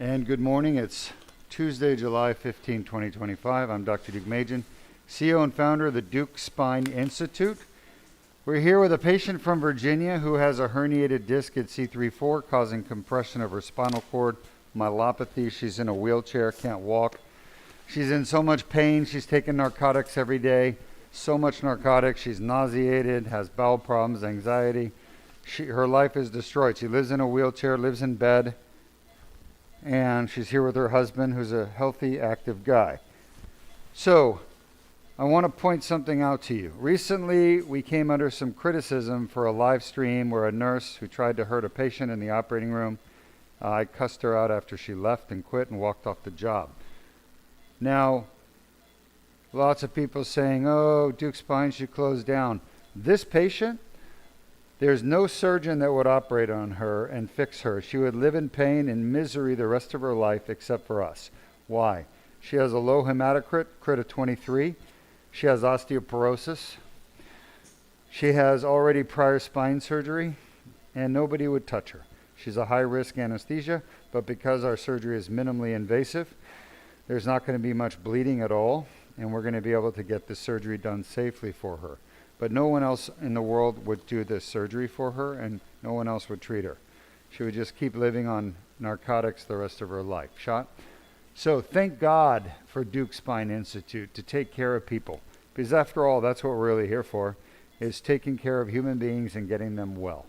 And good morning. It's Tuesday, July 15, 2025. I'm Dr. Duke Majan, CEO and founder of the Duke Spine Institute. We're here with a patient from Virginia who has a herniated disc at C3-C4 causing compression of her spinal cord, myelopathy. She's in a wheelchair, can't walk. She's in so much pain. She's taking narcotics every day, so much narcotics. She's nauseated, has bowel problems, anxiety. Her life is destroyed. She lives in a wheelchair, lives in bed. And she's here with her husband, who's a healthy, active guy. So, I want to point something out to you. Recently, we came under some criticism for a live stream where a nurse who tried to hurt a patient in the operating room, I cussed her out after she left and quit and walked off the job. Now, lots of people saying, oh, Duke Spine should close down. This patient, there's no surgeon that would operate on her and fix her. She would live in pain and misery the rest of her life except for us. Why? She has a low hematocrit, crit of 23. She has osteoporosis. She has already prior spine surgery, and nobody would touch her. She's a high-risk anesthesia, but because our surgery is minimally invasive, there's not going to be much bleeding at all, and we're going to be able to get this surgery done safely for her. But no one else in the world would do this surgery for her, and no one else would treat her. She would just keep living on narcotics the rest of her life. Shot? So thank God for Duke Spine Institute to take care of people. Because after all, that's what we're really here for, is taking care of human beings and getting them well.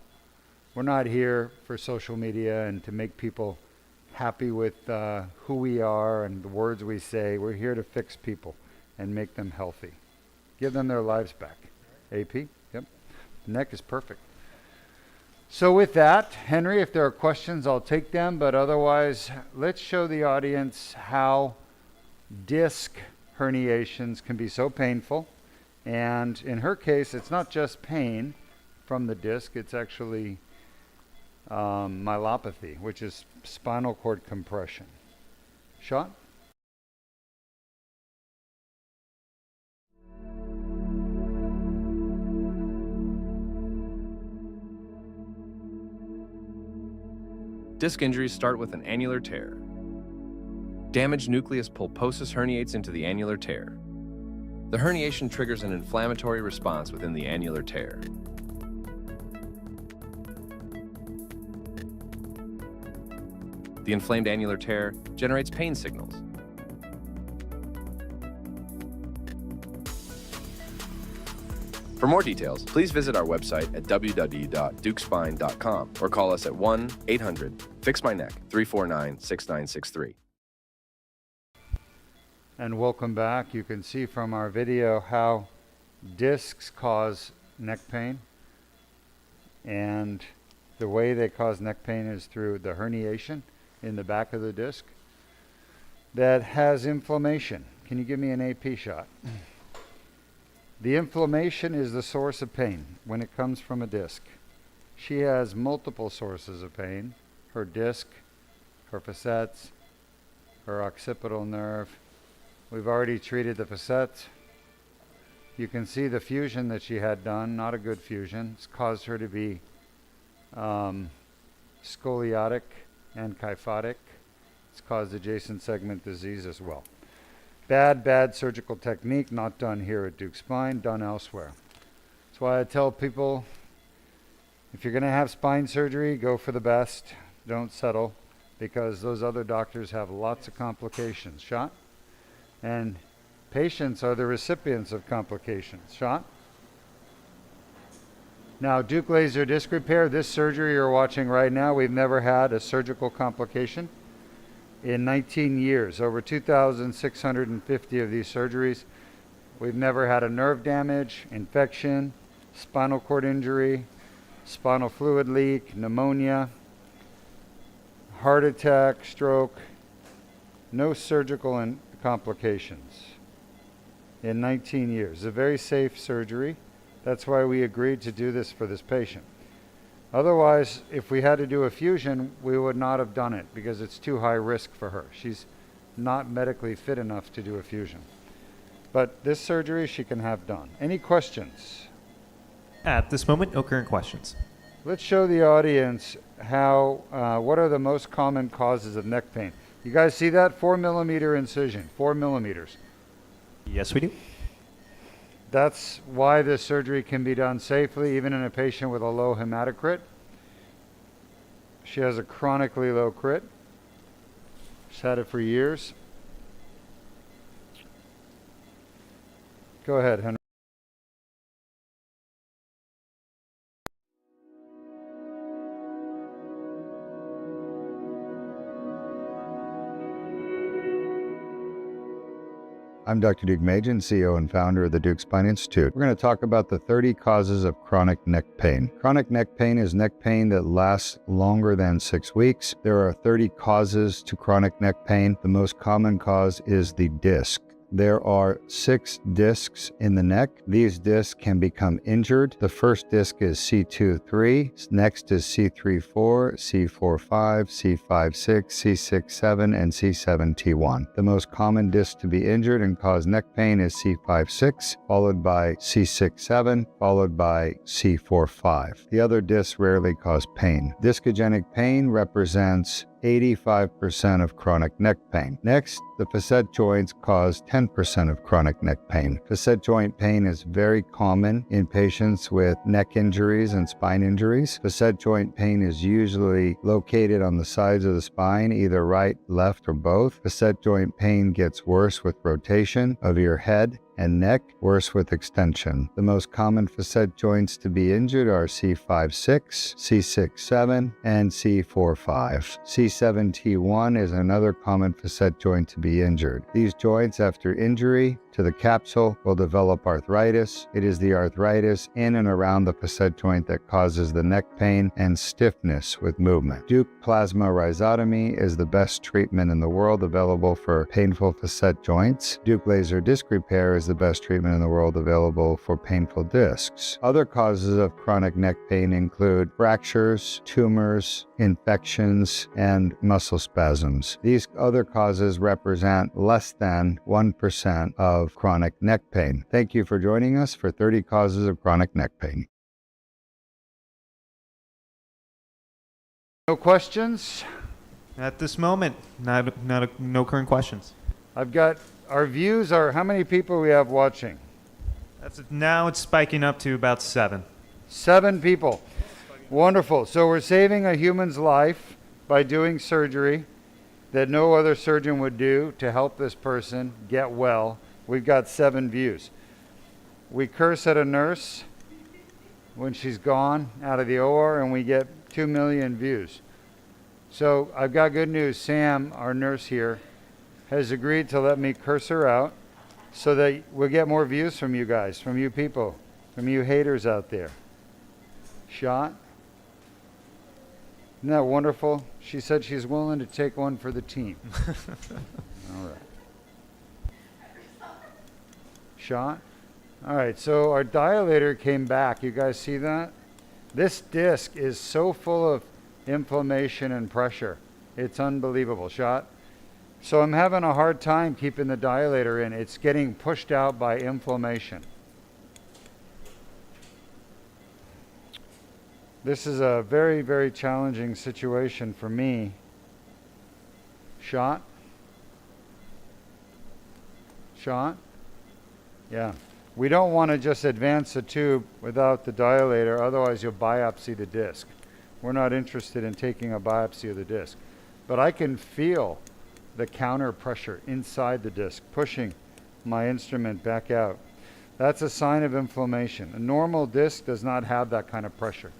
We're not here for social media and to make people happy with who we are and the words we say. We're here to fix people and make them healthy. Give them their lives back. AP? Yep. The neck is perfect. So with that, Henry, if there are questions, I'll take them. But otherwise, let's show the audience how disc herniations can be so painful. And in her case, it's not just pain from the disc. It's actually myelopathy, which is spinal cord compression. Shot? Disc injuries start with an annular tear. Damaged nucleus pulposus herniates into the annular tear. The herniation triggers an inflammatory response within the annular tear. The inflamed annular tear generates pain signals. For more details, please visit our website at www.dukespine.com or call us at 1-800-FIX-MY-NECK 349-6963. And welcome back. You can see from our video how discs cause neck pain. And the way they cause neck pain is through the herniation in the back of the disc that has inflammation. Can you give me an AP shot? The inflammation is the source of pain when it comes from a disc. She has multiple sources of pain. Her disc, her facets, her occipital nerve. We've already treated the facets. You can see the fusion that she had done, not a good fusion. It's caused her to be scoliotic and kyphotic. It's caused adjacent segment disease as well. Bad surgical technique, not done here at Duke Spine, done elsewhere. That's why I tell people, if you're going to have spine surgery, go for the best. Don't settle, because those other doctors have lots of complications. Shot? And patients are the recipients of complications. Shot? Now, Duke laser disc repair, this surgery you're watching right now, we've never had a surgical complication. In 19 years, over 2,650 of these surgeries, we've never had a nerve damage, infection, spinal cord injury, spinal fluid leak, pneumonia, heart attack, stroke, no surgical complications in 19 years. It's a very safe surgery. That's why we agreed to do this for this patient. Otherwise, if we had to do a fusion, we would not have done it because it's too high risk for her. She's not medically fit enough to do a fusion. But this surgery she can have done. Any questions? At this moment, no current questions. Let's show the audience what are the most common causes of neck pain. You guys see that? 4 millimeter incision, 4 millimeters. Yes, we do. That's why this surgery can be done safely, even in a patient with a low hematocrit. She has a chronically low crit. She's had it for years. Go ahead, Henry. I'm Dr. Duke Machen, CEO and founder of the Duke Spine Institute. We're going to talk about the 30 causes of chronic neck pain. Chronic neck pain is neck pain that lasts longer than 6 weeks. There are 30 causes to chronic neck pain. The most common cause is the disc. There are 6 discs in the neck. These discs can become injured. The first disc is C2-3, next is C3-4, C4-5, C5-6, C6-7, and C7-T1. The most common disc to be injured and cause neck pain is C5-6, followed by C6-7, followed by C4-5. The other discs rarely cause pain. Discogenic pain represents 85% of chronic neck pain. Next, the facet joints cause 10% of chronic neck pain. Facet joint pain is very common in patients with neck injuries and spine injuries. Facet joint pain is usually located on the sides of the spine, either right, left, or both. Facet joint pain gets worse with rotation of your head and neck, worse with extension. The most common facet joints to be injured are C5-6, C6-7, and C4-5. C7-T1 is another common facet joint to be injured. These joints, after injury to the capsule, will develop arthritis. It is the arthritis in and around the facet joint that causes the neck pain and stiffness with movement. Duke plasma rhizotomy is the best treatment in the world available for painful facet joints. Duke laser disc repair is the best treatment in the world available for painful discs. Other causes of chronic neck pain include fractures, tumors, infections, and muscle spasms. These other causes represent less than 1% of chronic neck pain. Thank you for joining us for 30 causes of chronic neck pain. No questions? At this moment, no current questions. Our views are, how many people we have watching? Now it's spiking up to about 7. 7 people. Wonderful. So we're saving a human's life by doing surgery that no other surgeon would do to help this person get well. We've got 7 views. We curse at a nurse when she's gone out of the OR and we get 2 million views. So I've got good news. Sam, our nurse here, has agreed to let me curse her out so that we'll get more views from you guys, from you people, from you haters out there. Shot? Isn't that wonderful? She said she's willing to take one for the team. All right. Shot? All right, so our dilator came back. You guys see that? This disc is so full of inflammation and pressure. It's unbelievable. Shot? So I'm having a hard time keeping the dilator in. It's getting pushed out by inflammation. This is a very, very challenging situation for me. Shot? Shot? Yeah. We don't want to just advance the tube without the dilator, otherwise you'll biopsy the disc. We're not interested in taking a biopsy of the disc. But I can feel the counter pressure inside the disc, pushing my instrument back out. That's a sign of inflammation. A normal disc does not have that kind of pressure.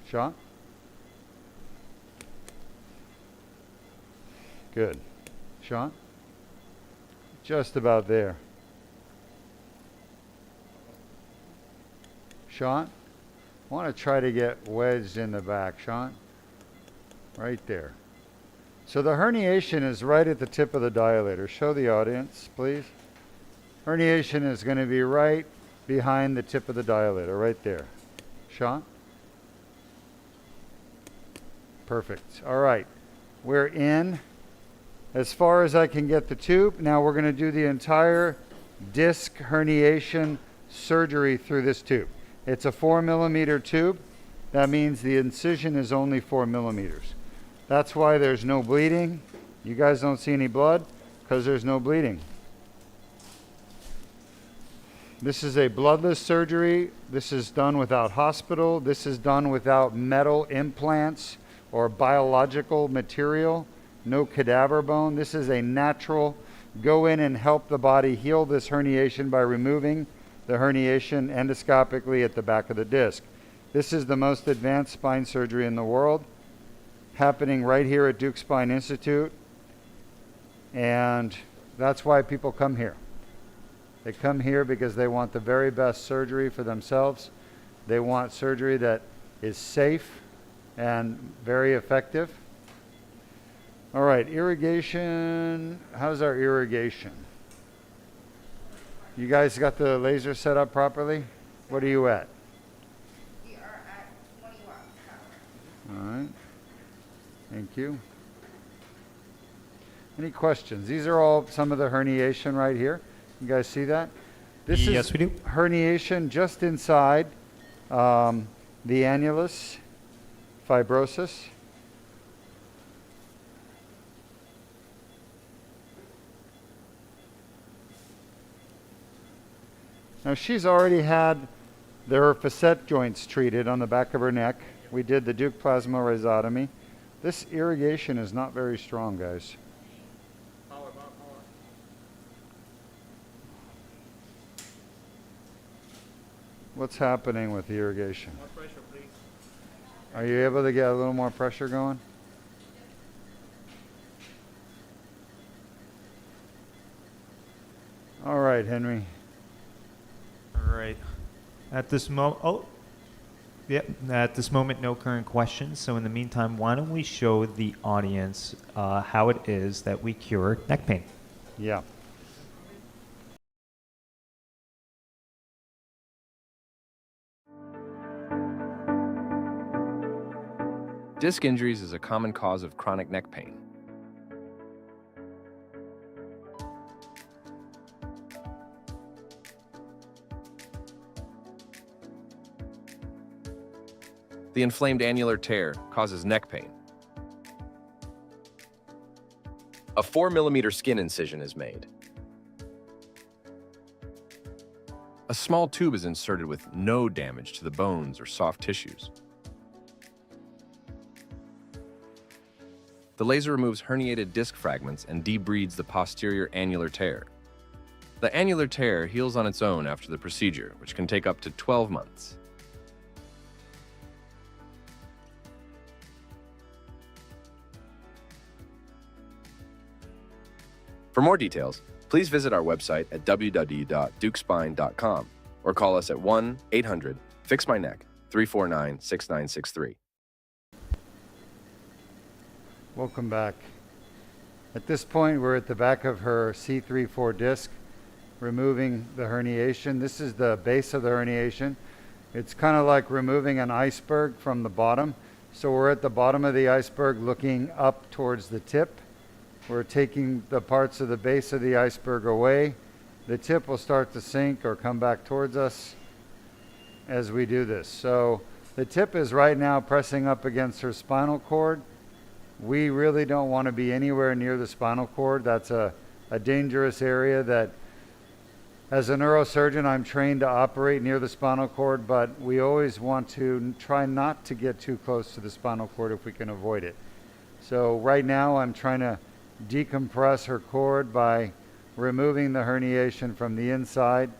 Shot? Good. Shot? Just about there. Shot? I want to try to get wedged in the back. Shot? Right there. So the herniation is right at the tip of the dilator. Show the audience, please. Herniation is going to be right behind the tip of the dilator, right there. Shot? Perfect. All right. We're in as far as I can get the tube. Now we're going to do the entire disc herniation surgery through this tube. It's a 4 millimeter tube. That means the incision is only 4 millimeters. That's why there's no bleeding. You guys don't see any blood because there's no bleeding. This is a bloodless surgery. This is done without hospital. This is done without metal implants or biological material. No cadaver bone. This is a natural go in and help the body heal this herniation by removing the herniation endoscopically at the back of the disc. This is the most advanced spine surgery in the world, happening right here at Duke Spine Institute, and that's why people come here. They come here because they want the very best surgery for themselves. They want surgery that is safe and very effective. All right, irrigation. How's our irrigation? You guys got the laser set up properly? What are you at? We are at 20 watts power. All right. Thank you. Any questions? These are all some of the herniation right here. You guys see that? This Yes, is we do. herniation just inside the annulus, fibrosis. Now she's already had her facet joints treated on the back of her neck. We did the Duke plasma rhizotomy. This irrigation is not very strong, guys. What's happening with the irrigation? More pressure, please. Are you able to get a little more pressure going? All right, Henry. All right. At this moment, at this moment, no current questions. So in the meantime, why don't we show the audience how it is that we cure neck pain? Yeah. Disc injuries is a common cause of chronic neck pain. The inflamed annular tear causes neck pain. A 4 millimeter skin incision is made. A small tube is inserted with no damage to the bones or soft tissues. The laser removes herniated disc fragments and debrides the posterior annular tear. The annular tear heals on its own after the procedure, which can take up to 12 months. For more details, please visit our website at www.dukespine.com or call us at 1-800-FIX-MY-NECK 349-6963. Welcome back. At this point, we're at the back of her C3-4 disc, removing the herniation. This is the base of the herniation. It's kind of like removing an iceberg from the bottom. So we're at the bottom of the iceberg looking up towards the tip. We're taking the parts of the base of the iceberg away. The tip will start to sink or come back towards us as we do this. So the tip is right now pressing up against her spinal cord. We really don't want to be anywhere near the spinal cord. That's a dangerous area that, as a neurosurgeon, I'm trained to operate near the spinal cord, but we always want to try not to get too close to the spinal cord if we can avoid it. So right now I'm trying to decompress her cord by removing the herniation from the inside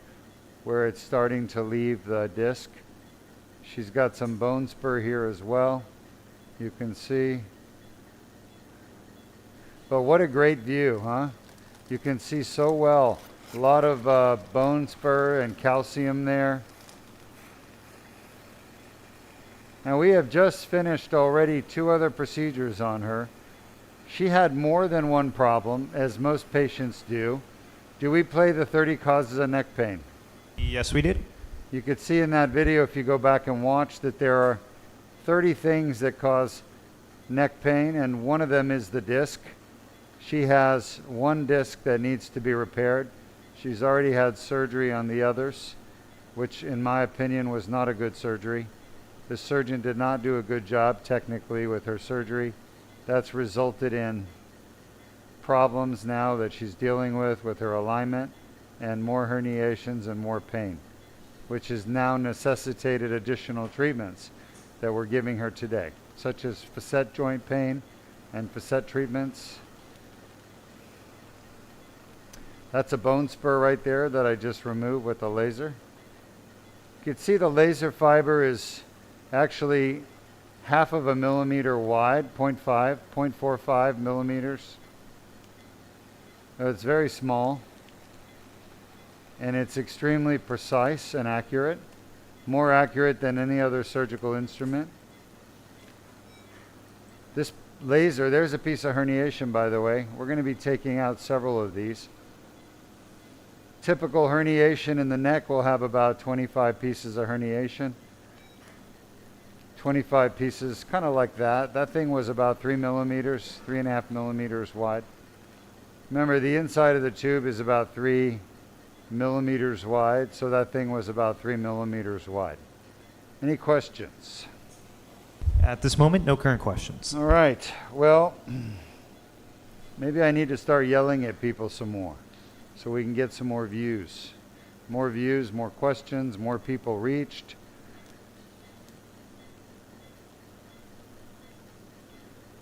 where it's starting to leave the disc. She's got some bone spur here as well, you can see. But what a great view, huh? You can see so well. A lot of bone spur and calcium there. Now we have just finished already 2 other procedures on her. She had more than one problem, as most patients do. Do we play the 30 causes of neck pain? Yes, we did. You could see in that video, if you go back and watch, that there are 30 things that cause neck pain, and one of them is the disc. She has one disc that needs to be repaired. She's already had surgery on the others, which in my opinion was not a good surgery. The surgeon did not do a good job technically with her surgery. That's resulted in problems now that she's dealing with her alignment, and more herniations and more pain, which has now necessitated additional treatments that we're giving her today, such as facet joint pain and facet treatments. That's a bone spur right there that I just removed with a laser. You can see the laser fiber is actually half of a millimeter wide, 0.45 millimeters. So it's very small, and it's extremely precise and accurate, more accurate than any other surgical instrument. This laser, there's a piece of herniation, by the way. We're going to be taking out several of these. Typical herniation in the neck will have about 25 pieces of herniation. 25 pieces, kind of like that. That thing was about 3 millimeters, 3.5 millimeters wide. Remember, the inside of the tube is about 3 millimeters wide, so that thing was about 3 millimeters wide. Any questions? At this moment, no current questions. All right. Well, maybe I need to start yelling at people some more so we can get some more views. More views, more questions, more people reached.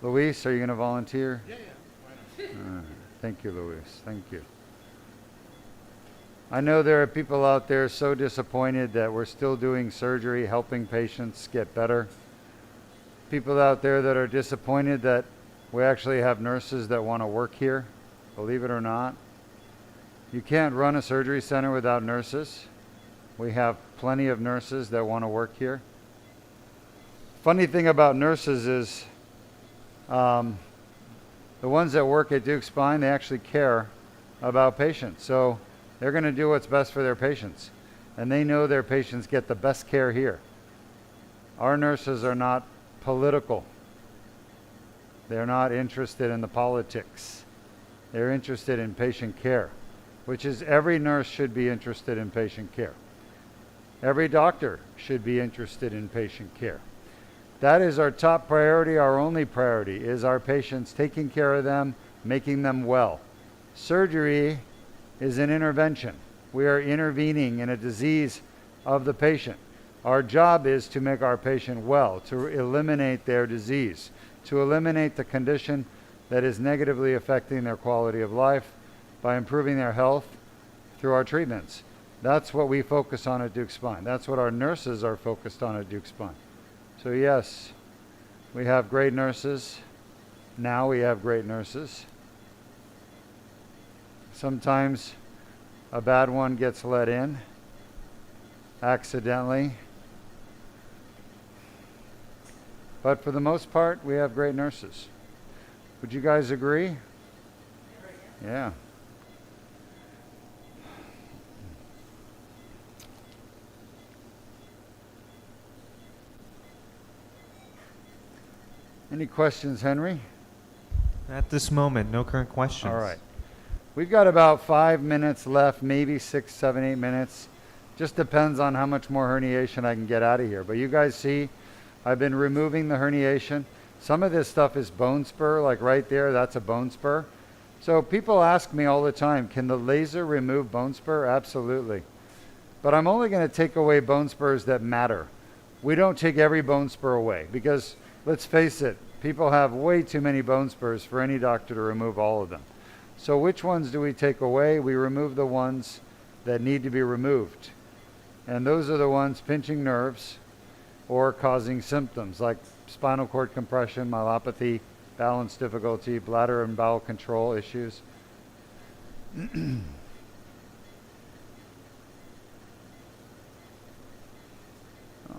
Luis, are you going to volunteer? Yeah, why not? Thank you, Luis. Thank you. I know there are people out there so disappointed that we're still doing surgery, helping patients get better. People out there that are disappointed that we actually have nurses that want to work here, believe it or not. You can't run a surgery center without nurses. We have plenty of nurses that want to work here. Funny thing about nurses is the ones that work at Duke Spine, they actually care about patients. So they're going to do what's best for their patients. And they know their patients get the best care here. Our nurses are not political. They're not interested in the politics. They're interested in patient care, which is every nurse should be interested in patient care. Every doctor should be interested in patient care. That is our top priority. Our only priority is our patients, taking care of them, making them well. Surgery is an intervention. We are intervening in a disease of the patient. Our job is to make our patient well, to eliminate their disease, to eliminate the condition that is negatively affecting their quality of life by improving their health through our treatments. That's what we focus on at Duke Spine. That's what our nurses are focused on at Duke Spine. So yes, we have great nurses. Now we have great nurses. Sometimes a bad one gets let in accidentally. But for the most part, we have great nurses. Would you guys agree? Yeah. Any questions, Henry? At this moment, no current questions. All right. We've got about 5 minutes left, maybe 6, 7, 8 minutes. Just depends on how much more herniation I can get out of here. But you guys see, I've been removing the herniation. Some of this stuff is bone spur, like right there, that's a bone spur. So people ask me all the time, can the laser remove bone spur? Absolutely. But I'm only going to take away bone spurs that matter. We don't take every bone spur away because, let's face it, people have way too many bone spurs for any doctor to remove all of them. So which ones do we take away? We remove the ones that need to be removed. And those are the ones pinching nerves or causing symptoms like spinal cord compression, myelopathy, balance difficulty, bladder and bowel control issues.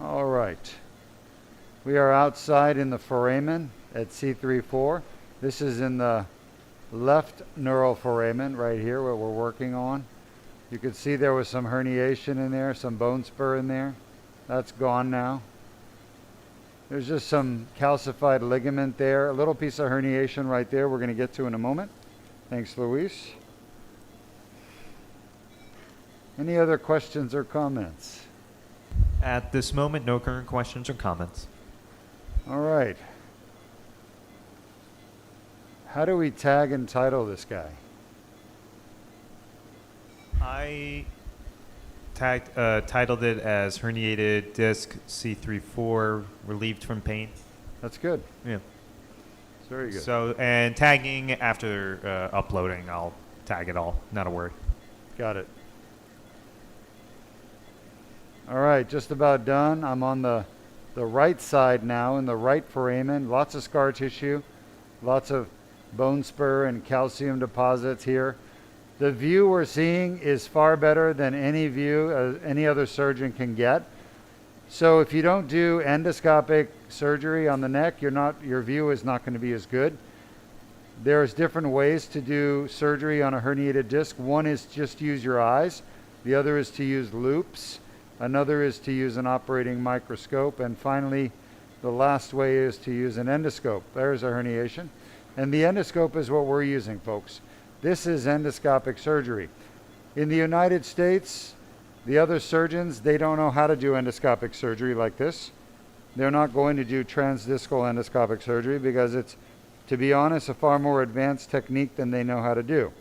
All right. We are outside in the foramen at C3-C4. This is in the left neural foramen right here, what we're working on. You could see there was some herniation in there, some bone spur in there. That's gone now. There's just some calcified ligament there, a little piece of herniation right there we're going to get to in a moment. Thanks, Luis. Any other questions or comments? At this moment, no current questions or comments. All right. How do we tag and title this guy? I titled it as herniated disc C3-C4 relieved from pain. That's good. Yeah. It's very good. So, and tagging after uploading, I'll tag it all. Not a worry. Got it. All right, just about done. I'm on the right side now in the right foramen. Lots of scar tissue, lots of bone spur and calcium deposits here. The view we're seeing is far better than any view any other surgeon can get. So if you don't do endoscopic surgery on the neck, your view is not going to be as good. There's different ways to do surgery on a herniated disc. One is just use your eyes. The other is to use loupes. Another is to use an operating microscope. And finally, the last way is to use an endoscope. There's a herniation. And the endoscope is what we're using, folks. This is endoscopic surgery. In the United States, the other surgeons, they don't know how to do endoscopic surgery like this. They're not going to do transdiscal endoscopic surgery because it's, to be honest, a far more advanced technique than they know how to do.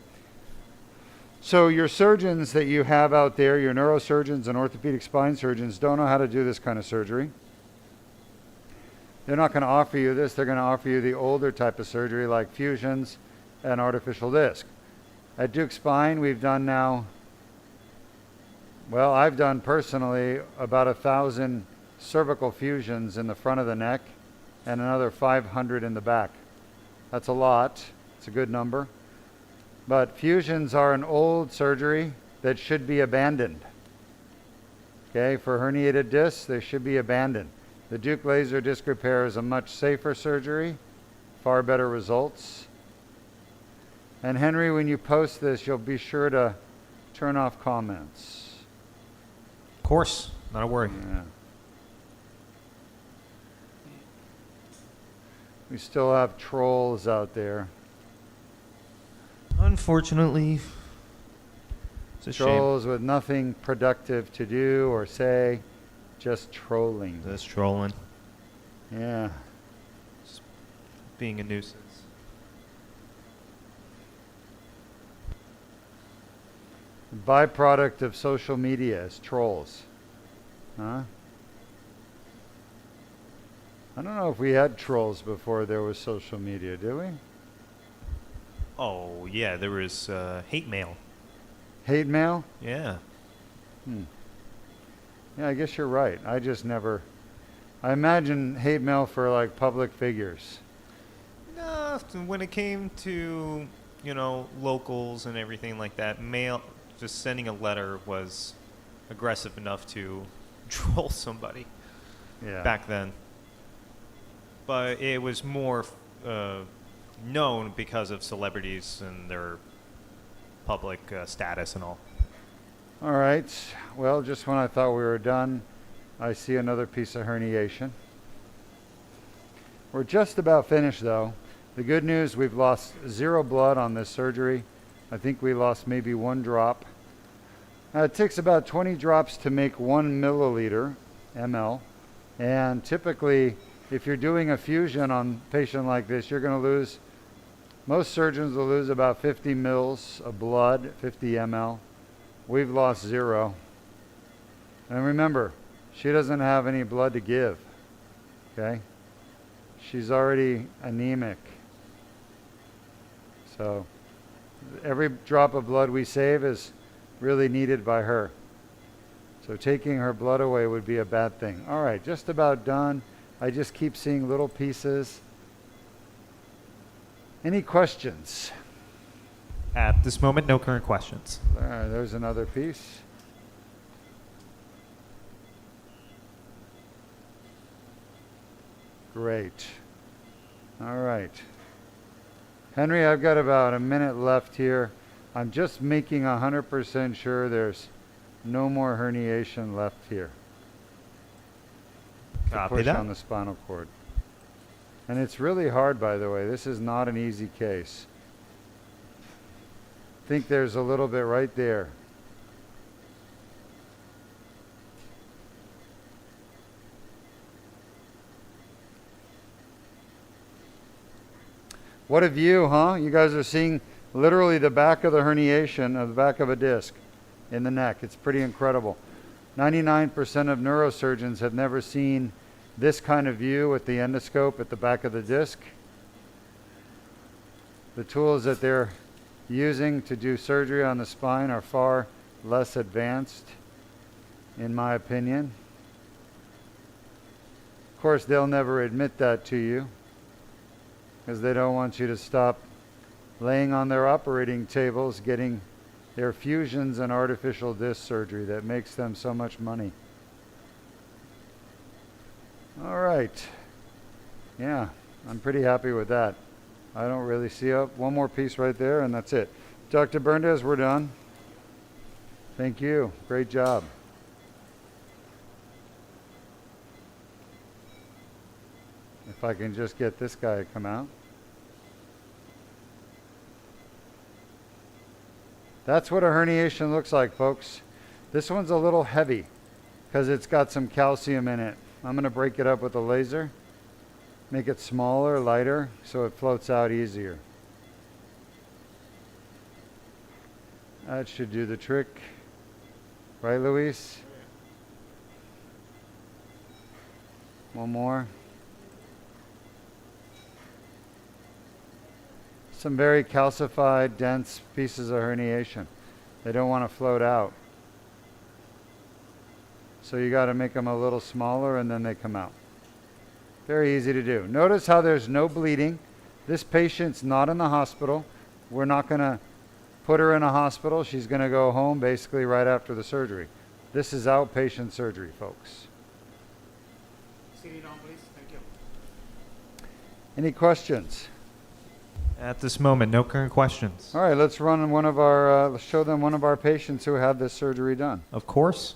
So your surgeons that you have out there, your neurosurgeons and orthopedic spine surgeons, don't know how to do this kind of surgery. They're not going to offer you this. They're going to offer you the older type of surgery like fusions and artificial disc. At Duke Spine, we've done now, well, I've done personally about 1,000 cervical fusions in the front of the neck and another 500 in the back. That's a lot. It's a good number. But fusions are an old surgery that should be abandoned. Okay, for herniated discs, they should be abandoned. The Duke laser disc repair is a much safer surgery, far better results. And Henry, when you post this, you'll be sure to turn off comments. Of course, not a worry. Yeah. We still have trolls out there. Unfortunately, it's a shame. Trolls with nothing productive to do or say, just trolling. This trolling, Yeah. being a nuisance. Byproduct of social media is trolls. Huh? I don't know if we had trolls before there was social media, did we? Oh, yeah, there was hate mail. Hate mail? Yeah. Yeah, I guess you're right. I imagine hate mail for like public figures. No, when it came to, locals and everything like that, mail, just sending a letter was aggressive enough to troll somebody Yeah. back then. But it was more known because of celebrities and their public status and all. All right. Well, just when I thought we were done, I see another piece of herniation. We're just about finished, though. The good news, we've lost 0 blood on this surgery. I think we lost maybe 1 drop. It takes about 20 drops to make 1 milliliter, ml. And typically, if you're doing a fusion on a patient like this, you're going to lose, most surgeons will lose about 50 mils of blood, 50 ml. We've lost 0. And remember, she doesn't have any blood to give, okay? She's already anemic. So every drop of blood we save is really needed by her. So taking her blood away would be a bad thing. All right, just about done. I just keep seeing little pieces. Any questions? At this moment, no current questions. There's another piece. Great. All right. Henry, I've got about a minute left here. I'm just making 100% sure there's no more herniation left here. To Copy push that. on the spinal cord. And it's really hard, by the way. This is not an easy case. I think there's a little bit right there. What a view, huh? You guys are seeing literally the back of the herniation of the back of a disc in the neck. It's pretty incredible. 99% of neurosurgeons have never seen this kind of view with the endoscope at the back of the disc. The tools that they're using to do surgery on the spine are far less advanced, in my opinion. Of course, they'll never admit that to you because they don't want you to stop laying on their operating tables getting their fusions and artificial disc surgery that makes them so much money. All right. Yeah, I'm pretty happy with that. I don't really see one more piece right there, and that's it. Dr. Berndes, we're done. Thank you. Great job. If I can just get this guy to come out. That's what a herniation looks like, folks. This one's a little heavy because it's got some calcium in it. I'm going to break it up with a laser, make it smaller, lighter, so it floats out easier. That should do the trick. Right, Luis? One more. Some very calcified, dense pieces of herniation. They don't want to float out. So you got to make them a little smaller and then they come out. Very easy to do. Notice how there's no bleeding. This patient's not in the hospital. We're not going to put her in a hospital. She's going to go home basically right after the surgery. This is outpatient surgery, folks. Sit it down, please. Thank you. Any questions? At this moment, no current questions. All right, let's run one of our, let's show them one of our patients who had this surgery done. Of course.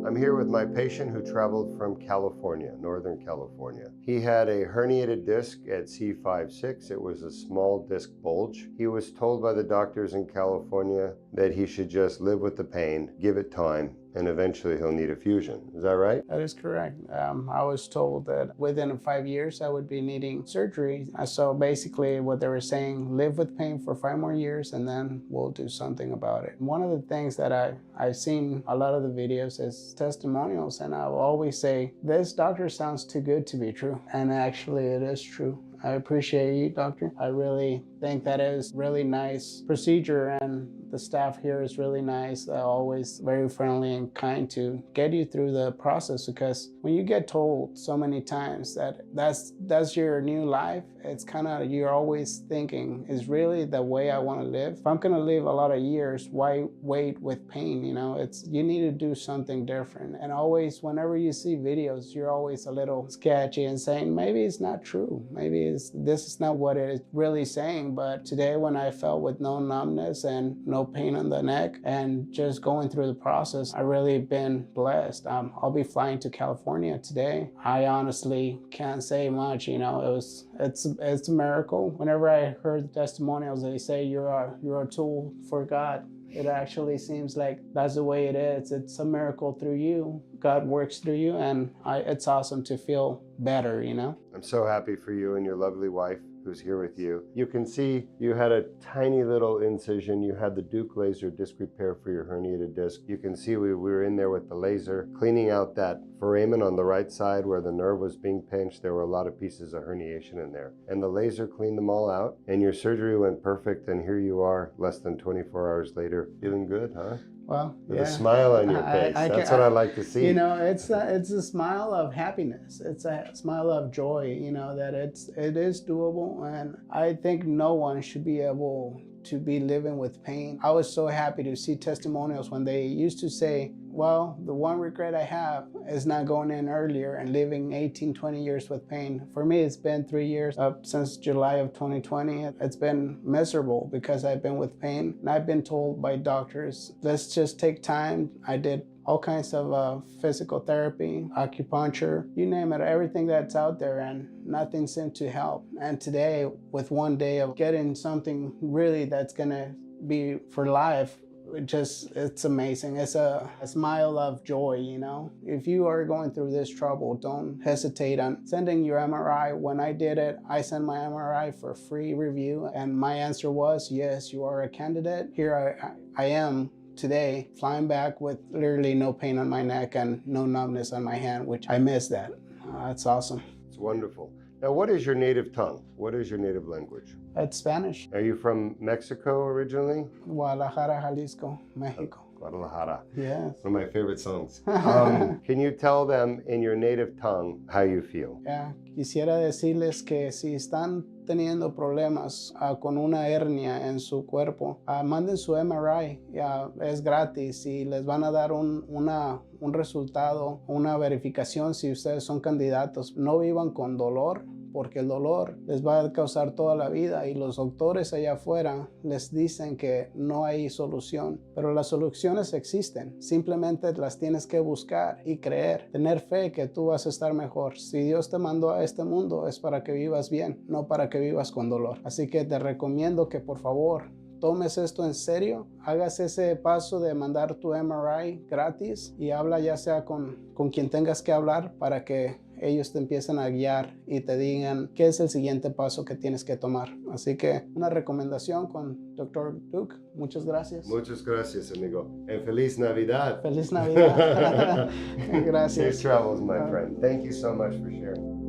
I'm here with my patient who traveled from California, Northern California. He had a herniated disc at C5-6. It was a small disc bulge. He was told by the doctors in California that he should just live with the pain, give it time, and eventually he'll need a fusion. Is that right? That is correct. I was told that within 5 years I would be needing surgery. So basically what they were saying, live with pain for 5 more years and then we'll do something about it. One of the things that I've seen a lot of the videos is testimonials, and I will always say, this doctor sounds too good to be true. And actually it is true. I appreciate you, doctor. I really think that is really nice procedure, and the staff here is really nice. They're always very friendly and kind to get you through the process, because when you get told so many times that that's your new life, it's kind of, you're always thinking, is really the way I want to live? If I'm going to live a lot of years, why wait with pain? You know, you need to do something different. And always, whenever you see videos, you're always a little sketchy and saying, maybe it's not true. Maybe this is not what it is really saying. But today, when I felt with no numbness and no pain on the neck and just going through the process, I really been blessed. I'll be flying to California today. I honestly can't say much. You know, it's a miracle. Whenever I heard the testimonials, they say you're a tool for God. It actually seems like that's the way it is. It's a miracle through you. God works through you, and it's awesome to feel better, you know? I'm so happy for you and your lovely wife who's here with you. You can see you had a tiny little incision. You had the Duke laser disc repair for your herniated disc. You can see we were in there with the laser, cleaning out that foramen on the right side where the nerve was being pinched. There were a lot of pieces of herniation in there. And the laser cleaned them all out, and your surgery went perfect, and here you are less than 24 hours later. Feeling good, huh? Well, With yeah. a smile on your face. That's what I like to see. You know, it's a smile of happiness. It's a smile of joy, you know, that it is doable. And I think no one should be able to be living with pain. I was so happy to see testimonials when they used to say, well, the one regret I have is not going in earlier and living 18, 20 years with pain. For me, it's been 3 years since July of 2020. It's been miserable because I've been with pain, and I've been told by doctors, let's just take time. I did all kinds of physical therapy, acupuncture, you name it, everything that's out there, and nothing seemed to help. And today, with one day of getting something really that's gonna be for life, it's amazing. It's a smile of joy, you know. If you are going through this trouble, don't hesitate on sending your MRI. When I did it, I sent my MRI for free review, and my answer was, yes, you are a candidate. Here I am today, flying back with literally no pain on my neck and no numbness on my hand, which I miss that. That's awesome. It's wonderful. Now, what is your native tongue? What is your native language? It's Spanish. Are you from Mexico originally? Guadalajara, Jalisco, Mexico. Guadalajara. Yes. One of my favorite songs. Can you tell them in your native tongue how you feel? Yeah. Quisiera decirles que si están teniendo problemas con una hernia en su cuerpo, manden su MRI, es gratis y les van a dar un resultado, una verificación si ustedes son candidatos. No vivan con dolor, porque el dolor les va a causar toda la vida y los doctores allá afuera les dicen que no hay solución, pero las soluciones existen, simplemente las tienes que buscar y creer, tener fe que tú vas a estar mejor. Si Dios te mandó a este mundo es para que vivas bien, no para que vivas con dolor. Así que te recomiendo que por favor tomes esto en serio, hagas ese paso de mandar tu MRI gratis y habla ya sea con quien tengas que hablar para que ellos te empiezan a guiar y te digan qué es el siguiente paso que tienes que tomar. Así que una recomendación con Dr. Duke. Muchas gracias. Muchas gracias, amigo. And Feliz Navidad. Feliz Navidad. Gracias. Safe travels, my friend. Thank you so much for sharing.